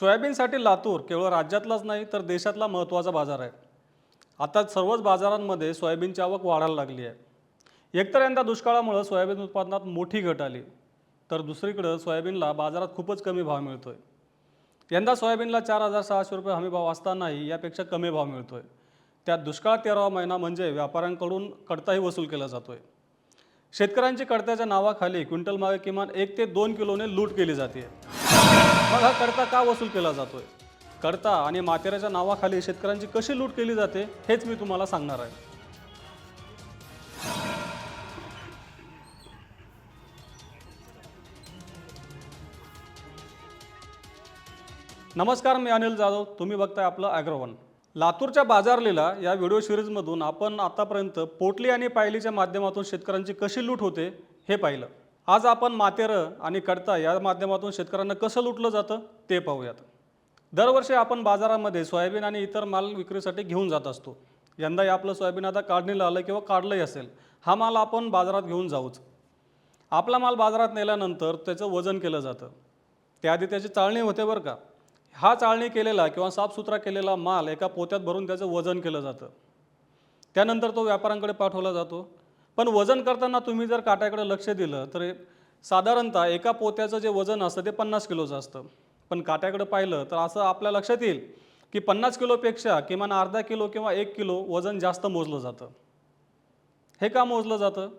सोयाबीनसाठी लातूर केवळ राज्यातलाच नाही तर देशातला महत्त्वाचा बाजार आहे. आता सर्वच बाजारांमध्ये सोयाबीनची आवक वाढायला लागली आहे. एकतर यंदा दुष्काळामुळे सोयाबीन उत्पादनात मोठी घट आली, तर दुसरीकडे सोयाबीनला बाजारात खूपच कमी भाव मिळतोय. यंदा सोयाबीनला 4,600 रुपये हमी भाव असतानाही यापेक्षा कमी भाव मिळतोय. त्यात दुष्काळ 13वा महिना म्हणजे व्यापाऱ्यांकडून कडताही वसूल केला जातोय. शेतकऱ्यांची कडत्याच्या नावाखाली क्विंटल मागे किमान 1 ते 2 किलोने लूट केली जाते. मग हा कडता का वसूल केला जातोय? कडता आणि मातेऱ्याच्या नावाखाली शेतकऱ्यांची कशी लूट केली जाते हेच मी तुम्हाला सांगणार आहे. नमस्कार, मी अनिल जाधव. तुम्ही बघताय आपलं ॲग्रोवन. लातूरच्या बाजारलीला या व्हिडिओ सिरीजमधून आपण आतापर्यंत पोटली आणि पायलीच्या माध्यमातून शेतकऱ्यांची कशी लूट होते हे पाहिलं. आज आपण मातेरं आणि कडता या माध्यमातून शेतकऱ्यांना कसं लुटलं जातं ते पाहूयात. दरवर्षी आपण बाजारामध्ये सोयाबीन आणि इतर माल विक्रीसाठी घेऊन जात असतो. यंदाही आपलं सोयाबीन आता काढणीला आलं किंवा काढलंही असेल, हा माल आपण बाजारात घेऊन जाऊच. आपला माल बाजारात नेल्यानंतर त्याचं वजन केलं जातं. त्याआधी त्याची चाळणी होते बरं का. हा चाळणी केलेला किंवा साफसुथरा केलेला माल एका पोत्यात भरून त्याचं वजन केलं जातं. त्यानंतर तो व्यापाऱ्यांकडे पाठवला जातो. पण वजन करताना तुम्ही जर काट्याकडे लक्ष दिलं तर साधारणतः एका पोत्याचं जे वजन असतं ते 50 किलोचं असतं. पण काट्याकडे पाहिलं तर असं आपल्या लक्षात येईल की 50 किलोपेक्षा किमान अर्धा किलो किंवा 1 किलो वजन जास्त मोजलं जातं. हे का मोजलं जातं?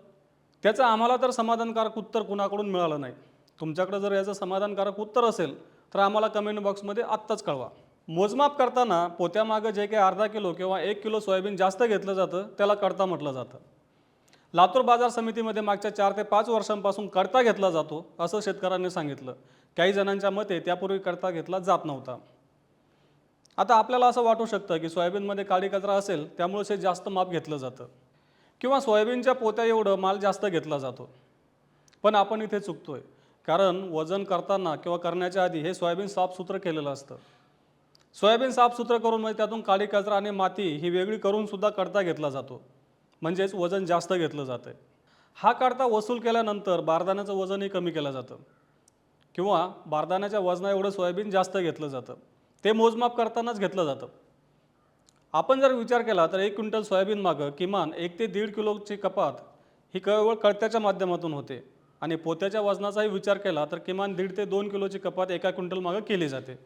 त्याचं आम्हाला तर समाधानकारक उत्तर कुणाकडून मिळालं नाही. तुमच्याकडे जर याचं समाधानकारक उत्तर असेल तर आम्हाला कमेंट बॉक्समध्ये आत्ताच कळवा. मोजमाप करताना पोत्यामागं जे काही अर्धा किलो किंवा 1 किलो सोयाबीन जास्त घेतलं जातं त्याला कडता म्हटलं जातं. लातूर बाजार समितीमध्ये मागच्या 4 ते 5 वर्षांपासून कडता घेतला जातो असं शेतकऱ्यांनी सांगितलं. काही जणांच्या मते त्यापूर्वी कडता घेतला जात नव्हता. आता आपल्याला असं वाटू शकतं की सोयाबीनमध्ये काळी कचरा असेल त्यामुळे हे जास्त माप घेतलं जातं किंवा सोयाबीनच्या पोत्या एवढं माल जास्त घेतला जातो. पण आपण इथे चुकतोय, कारण वजन करताना किंवा करण्याच्या आधी हे सोयाबीन साफसुथरं केलेलं असतं. सोयाबीन साफसुथरं करून म्हणजे त्यातून काळी कचरा आणि माती ही वेगळी करून सुद्धा कडता घेतला जातो, म्हणजेच वजन जास्त घेतलं जातं. हा कडता वसूल केल्यानंतर बारदाण्याचं वजनही कमी केलं जातं किंवा बारदाण्याच्या वजना एवढं सोयाबीन जास्त घेतलं जातं. ते मोजमाप करतानाच घेतलं जातं. आपण जर विचार केला तर 1 क्विंटल सोयाबीन मागं किमान 1 ते 1.5 किलोची कपात ही केवळ कडत्याच्या माध्यमातून होते आणि पोत्याच्या वजनाचाही विचार केला तर किमान 1.5 ते 2 किलोची कपात एका क्विंटल मागं केली जाते.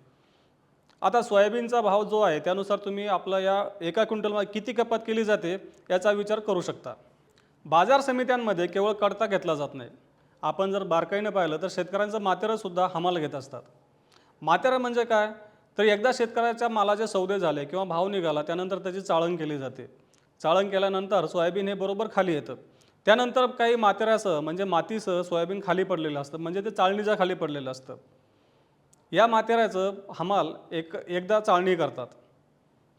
आता सोयाबीनचा भाव जो आहे त्यानुसार तुम्ही आपला या एका क्विंटल मागे किती कपात केली जाते याचा विचार करू शकता. बाजार समित्यांमध्ये केवळ कडता घेतला जात नाही. आपण जर बारकाईने पाहिलं तर शेतकऱ्यांचं मातेरंसुद्धा हमाल घेत असतात. मातेरं म्हणजे काय? तर एकदा शेतकऱ्याच्या मालाचे सौदे झाले किंवा भाव निघाला त्यानंतर त्याची चाळण केली जाते. चाळण केल्यानंतर सोयाबीन हे बरोबर खाली येतं. त्यानंतर काही मातेऱ्यासह म्हणजे मातीसह सोयाबीन खाली पडलेलं असतं, म्हणजे ते चाळणीच्या खाली पडलेलं असतं. या मातेऱ्याचं हमाल एकदा चाळणी करतात.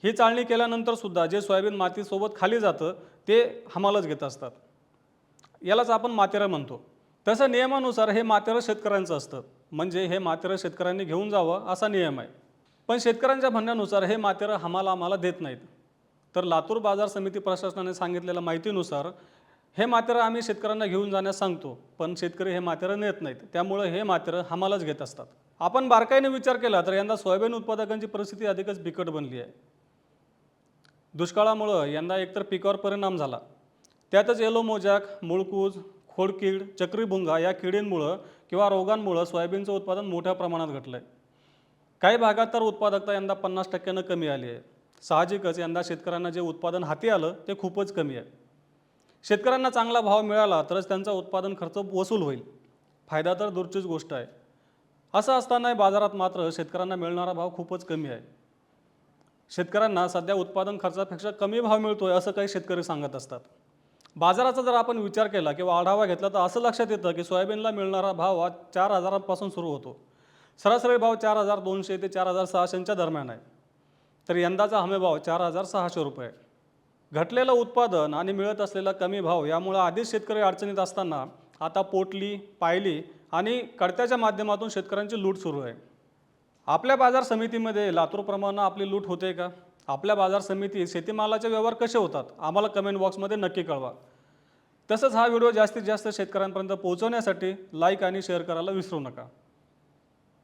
ही चाळणी केल्यानंतर सुद्धा जे सोयाबीन मातीसोबत खाली जातं ते हमालच घेत असतात. यालाच आपण मातेरं म्हणतो. तसं नियमानुसार हे मातेरं शेतकऱ्यांचं असतं, म्हणजे हे मातेरं शेतकऱ्यांनी घेऊन जावं असा नियम आहे. पण शेतकऱ्यांच्या म्हणण्यानुसार हे मातेरं आम्हाला देत नाहीत. तर लातूर बाजार समिती प्रशासनाने सांगितलेल्या माहितीनुसार हे मातेरं आम्ही शेतकऱ्यांना घेऊन जाण्यास सांगतो, पण शेतकरी हे मातेरं नेत नाहीत. त्यामुळे हे मातेरं आम्हालाच घेत असतात. आपण बारकाईने विचार केला तर यंदा सोयाबीन उत्पादकांची परिस्थिती अधिकच बिकट बनली आहे. दुष्काळामुळं यंदा एकतर पिकावर परिणाम झाला, त्यातच येलो मोजॅक, मुळकूज, खोडकीड, चक्रीभुंगा या किडींमुळं किंवा रोगांमुळं सोयाबीनचं उत्पादन मोठ्या प्रमाणात घटलं आहे. काही भागात तर उत्पादकता यंदा 50% कमी आली आहे. साहजिकच यंदा शेतकऱ्यांना जे उत्पादन हाती आलं ते खूपच कमी आहे. शेतकऱ्यांना चांगला भाव मिळाला तरच त्यांचा उत्पादन खर्च वसूल होईल. फायदा तर दूरचीच गोष्ट आहे. असं असतानाही बाजारात मात्र शेतकऱ्यांना मिळणारा भाव खूपच कमी आहे. शेतकऱ्यांना सध्या उत्पादन खर्चापेक्षा कमी भाव मिळतोय असं काही शेतकरी सांगत असतात. बाजाराचा जर आपण विचार केला किंवा आढावा घेतला तर असं लक्षात येतं की सोयाबीनला मिळणारा भाव हा 4,000 पासून सुरू होतो. सरासरी भाव 4,200 ते 4,600च्या दरम्यान आहे. तर यंदाचा हमीभाव 4,600 रुपये. घटलेलं उत्पादन आणि मिळत असलेला कमी भाव यामुळे आधीच शेतकरी अडचणीत असताना आता पोटली, पायली आणि कडत्याच्या माध्यमातून शेतकऱ्यांची लूट सुरू आहे. आपल्या बाजार समितीमध्ये लातूरप्रमाणे आपली लूट होते का? आपल्या बाजार समितीत शेतीमालाचे व्यवहार कसे होतात? आम्हाला कमेंट बॉक्समध्ये नक्की कळवा. तसंच हा व्हिडिओ जास्तीत जास्त शेतकऱ्यांपर्यंत पोहोचवण्यासाठी लाईक आणि शेअर करायला विसरू नका.